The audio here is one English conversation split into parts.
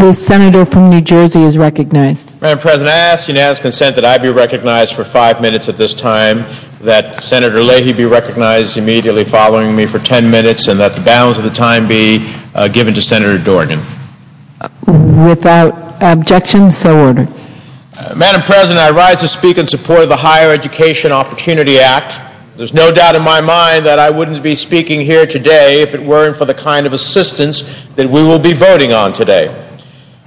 The senator from New Jersey is recognized. Madam President, I ask unanimous consent that I be recognized for 5 minutes at this time, that Senator Leahy be recognized immediately following me for 10 minutes, and that the balance of the time be given to Senator Dorgan. Without objection, so ordered. Madam President, I rise to speak in support of the Higher Education Opportunity Act. There's no doubt in my mind that I wouldn't be speaking here today if it weren't for the kind of assistance that we will be voting on today.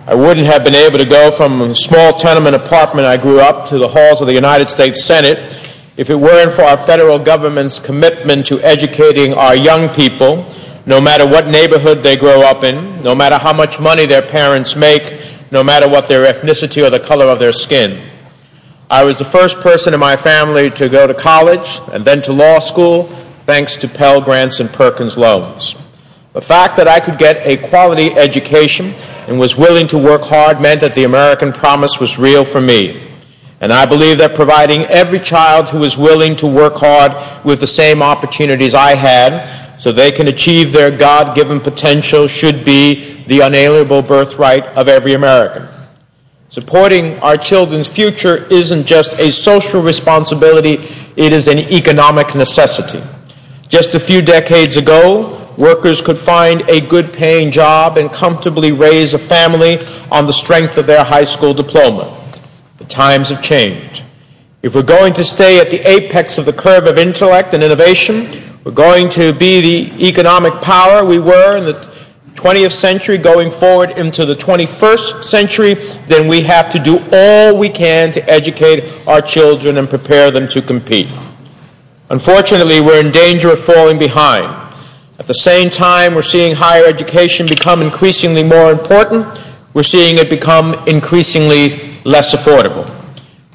I wouldn't have been able to go from a small tenement apartment I grew up to the halls of the United States Senate if it weren't for our federal government's commitment to educating our young people, no matter what neighborhood they grow up in, no matter how much money their parents make, no matter what their ethnicity or the color of their skin. I was the first person in my family to go to college and then to law school, thanks to Pell Grants and Perkins loans. The fact that I could get a quality education and was willing to work hard meant that the American promise was real for me. And I believe that providing every child who is willing to work hard with the same opportunities I had so they can achieve their God-given potential should be the unalienable birthright of every American. Supporting our children's future isn't just a social responsibility, it is an economic necessity. Just a few decades ago, workers could find a good-paying job and comfortably raise a family on the strength of their high school diploma. The times have changed. If we're going to stay at the apex of the curve of intellect and innovation, we're going to be the economic power we were in the 20th century going forward into the 21st century, then we have to do all we can to educate our children and prepare them to compete. Unfortunately, we're in danger of falling behind. At the same time, we're seeing higher education become increasingly more important. We're seeing it become increasingly less affordable.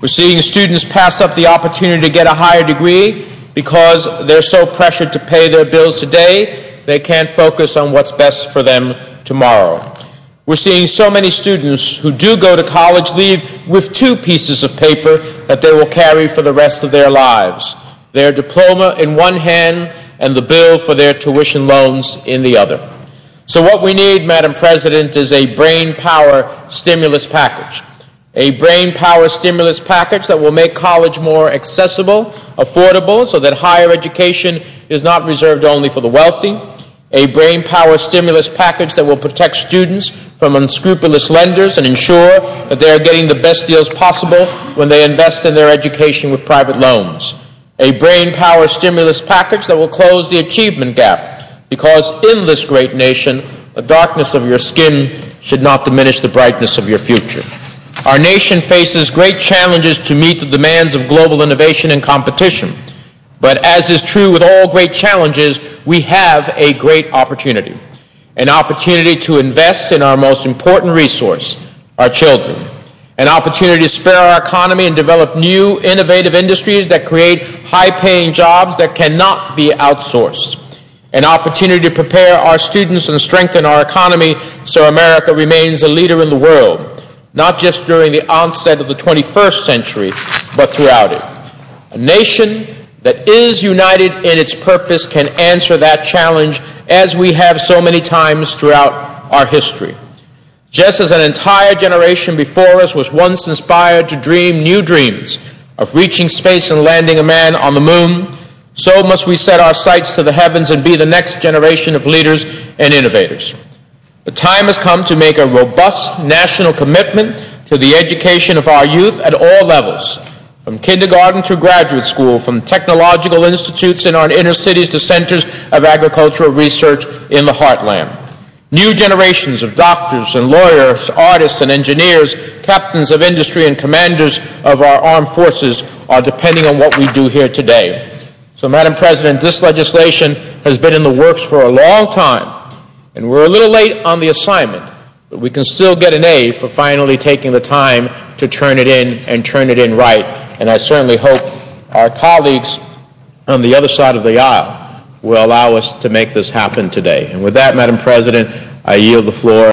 We're seeing students pass up the opportunity to get a higher degree because they're so pressured to pay their bills today, they can't focus on what's best for them tomorrow. We're seeing so many students who do go to college leave with 2 pieces of paper that they will carry for the rest of their lives. Their diploma in one hand and the bill for their tuition loans in the other. So what we need, Madam President, is a brain power stimulus package. A brain power stimulus package that will make college more accessible, affordable, so that higher education is not reserved only for the wealthy. A brain power stimulus package that will protect students from unscrupulous lenders and ensure that they are getting the best deals possible when they invest in their education with private loans. A brain power stimulus package that will close the achievement gap, because in this great nation, the darkness of your skin should not diminish the brightness of your future. Our nation faces great challenges to meet the demands of global innovation and competition. But as is true with all great challenges, we have a great opportunity. An opportunity to invest in our most important resource, our children. An opportunity to spur our economy and develop new, innovative industries that create high-paying jobs that cannot be outsourced. An opportunity to prepare our students and strengthen our economy so America remains a leader in the world, not just during the onset of the 21st century, but throughout it. A nation that is united in its purpose can answer that challenge, as we have so many times throughout our history. Just as an entire generation before us was once inspired to dream new dreams of reaching space and landing a man on the moon, so must we set our sights to the heavens and be the next generation of leaders and innovators. The time has come to make a robust national commitment to the education of our youth at all levels, from kindergarten to graduate school, from technological institutes in our inner cities to centers of agricultural research in the heartland. New generations of doctors and lawyers, artists and engineers, captains of industry and commanders of our armed forces are depending on what we do here today. So, Madam President, this legislation has been in the works for a long time, and we're a little late on the assignment, but we can still get an A for finally taking the time to turn it in and turn it in right. And I certainly hope our colleagues on the other side of the aisle will allow us to make this happen today. And with that, Madam President, I yield the floor